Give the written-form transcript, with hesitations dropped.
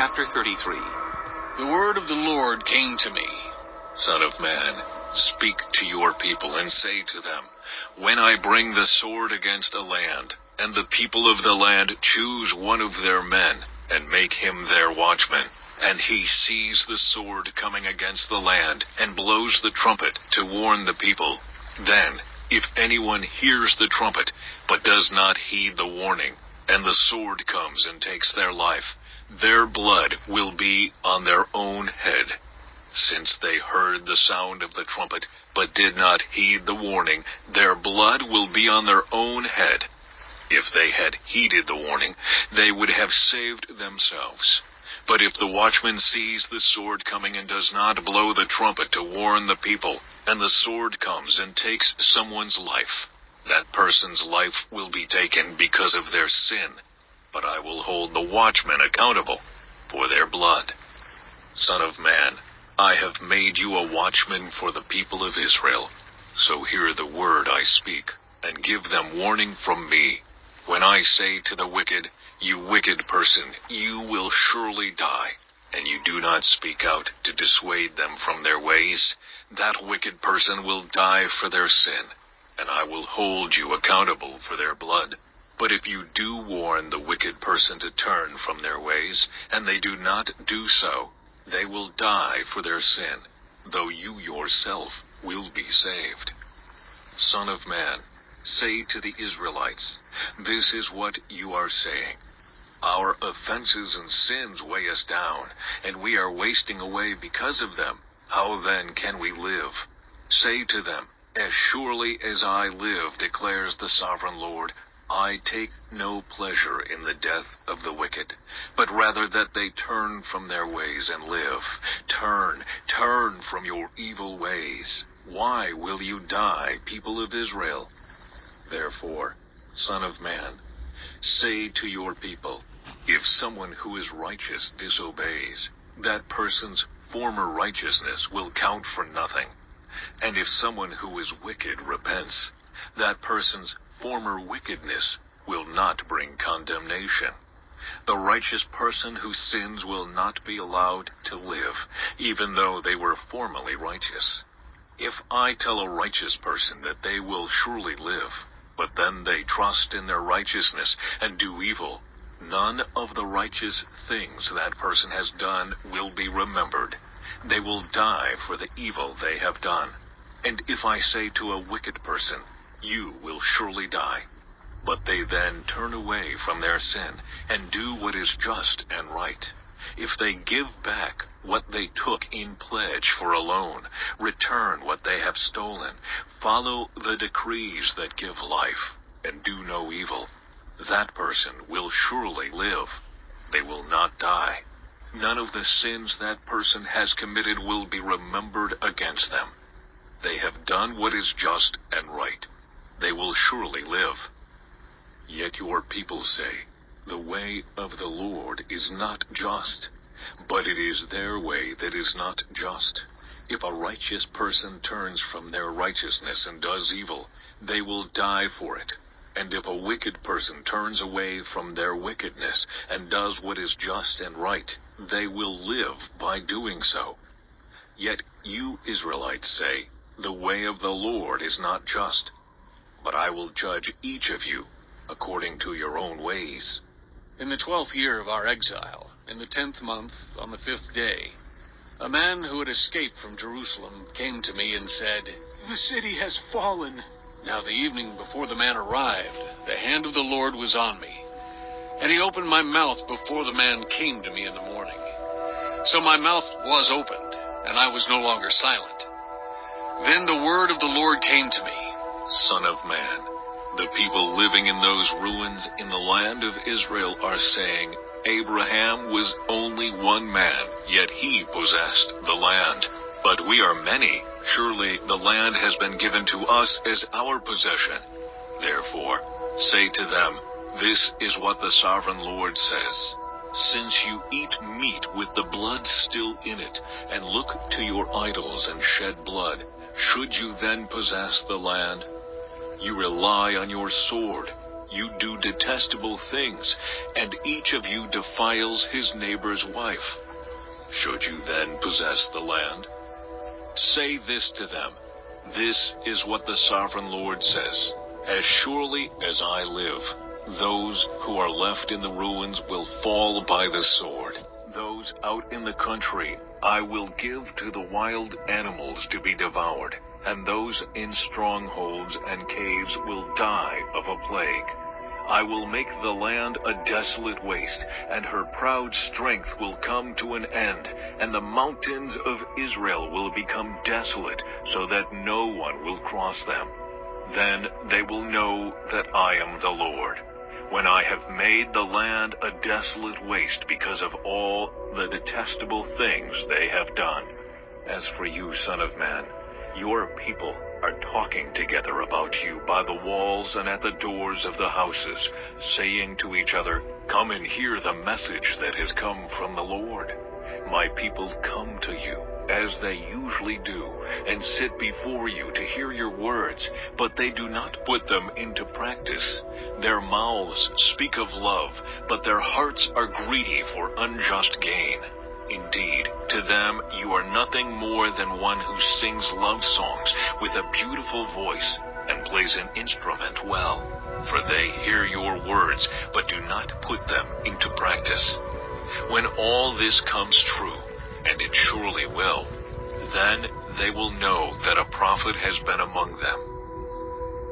chapter 33. The word of the Lord came to me. Son of man, speak to your people and say to them, when I bring the sword against a land, and the people of the land choose one of their men, and make him their watchman, and he sees the sword coming against the land, and blows the trumpet to warn the people, then, if anyone hears the trumpet, but does not heed the warning, and the sword comes and takes their life, their blood will be on their own head. Since they heard the sound of the trumpet, but did not heed the warning, their blood will be on their own head. If they had heeded the warning, they would have saved themselves. But if the watchman sees the sword coming and does not blow the trumpet to warn the people, and the sword comes and takes someone's life, that person's life will be taken because of their sin, but I will hold the watchmen accountable for their blood. Son of man, I have made you a watchman for the people of Israel. So hear the word I speak, and give them warning from me. When I say to the wicked, you wicked person, you will surely die, and you do not speak out to dissuade them from their ways, that wicked person will die for their sin, and I will hold you accountable for their blood. But if you do warn the wicked person to turn from their ways, and they do not do so, they will die for their sin, though you yourself will be saved. Son of man, say to the Israelites, this is what you are saying. Our offenses and sins weigh us down, and we are wasting away because of them. How then can we live? Say to them, as surely as I live, declares the sovereign Lord, I take no pleasure in the death of the wicked, but rather that they turn from their ways and live. Turn from your evil ways. Why will you die, people of Israel? Therefore, Son of man, say to your people, if someone who is righteous disobeys, that person's former righteousness will count for nothing. And if someone who is wicked repents, that person's former wickedness will not bring condemnation. The righteous person who sins will not be allowed to live, even though they were formerly righteous. If I tell a righteous person that they will surely live, but then they trust in their righteousness and do evil, none of the righteous things that person has done will be remembered. They will die for the evil they have done. And if I say to a wicked person, you will surely die, but they then turn away from their sin and do what is just and right, if they give back what they took in pledge for a loan, return what they have stolen, follow the decrees that give life, and do no evil, that person will surely live. They will not die. None of the sins that person has committed will be remembered against them. They have done what is just and right. They will surely live. Yet your people say, the way of the Lord is not just, but it is their way that is not just. If a righteous person turns from their righteousness and does evil, they will die for it. And if a wicked person turns away from their wickedness and does what is just and right, they will live by doing so. Yet you Israelites say, the way of the Lord is not just, but I will judge each of you according to your own ways. In the 12th year of our exile, in the 10th month, on the 5th day, a man who had escaped from Jerusalem came to me and said, the city has fallen. Now the evening before the man arrived, the hand of the Lord was on me, and he opened my mouth before the man came to me in the morning. So my mouth was opened, and I was no longer silent. Then the word of the Lord came to me. Son of man, the people living in those ruins in the land of Israel are saying, Abraham was only one man, yet he possessed the land. But we are many. Surely the land has been given to us as our possession. Therefore, say to them, this is what the sovereign Lord says. Since you eat meat with the blood still in it, and look to your idols and shed blood, should you then possess the land? You rely on your sword. you do detestable things, and each of you defiles his neighbor's wife. Should you then possess the land? Say this to them, this is what the sovereign Lord says, as surely as I live, those who are left in the ruins will fall by the sword. Those out in the country I will give to the wild animals to be devoured, and those in strongholds and caves will die of a plague. I will make the land a desolate waste, and her proud strength will come to an end, and the mountains of Israel will become desolate, so that no one will cross them. Then they will know that I am the Lord, when I have made the land a desolate waste because of all the detestable things they have done. As for you, Son of Man, your people are talking together about you by the walls and at the doors of the houses, saying to each other, come and hear the message that has come from the Lord. My people come to you, as they usually do, and sit before you to hear your words, but they do not put them into practice. Their mouths speak of love, but their hearts are greedy for unjust gain. Indeed, to them you are nothing more than one who sings love songs with a beautiful voice and plays an instrument well. For they hear your words, but do not put them into practice. When all this comes true, and it surely will, then they will know that a prophet has been among them.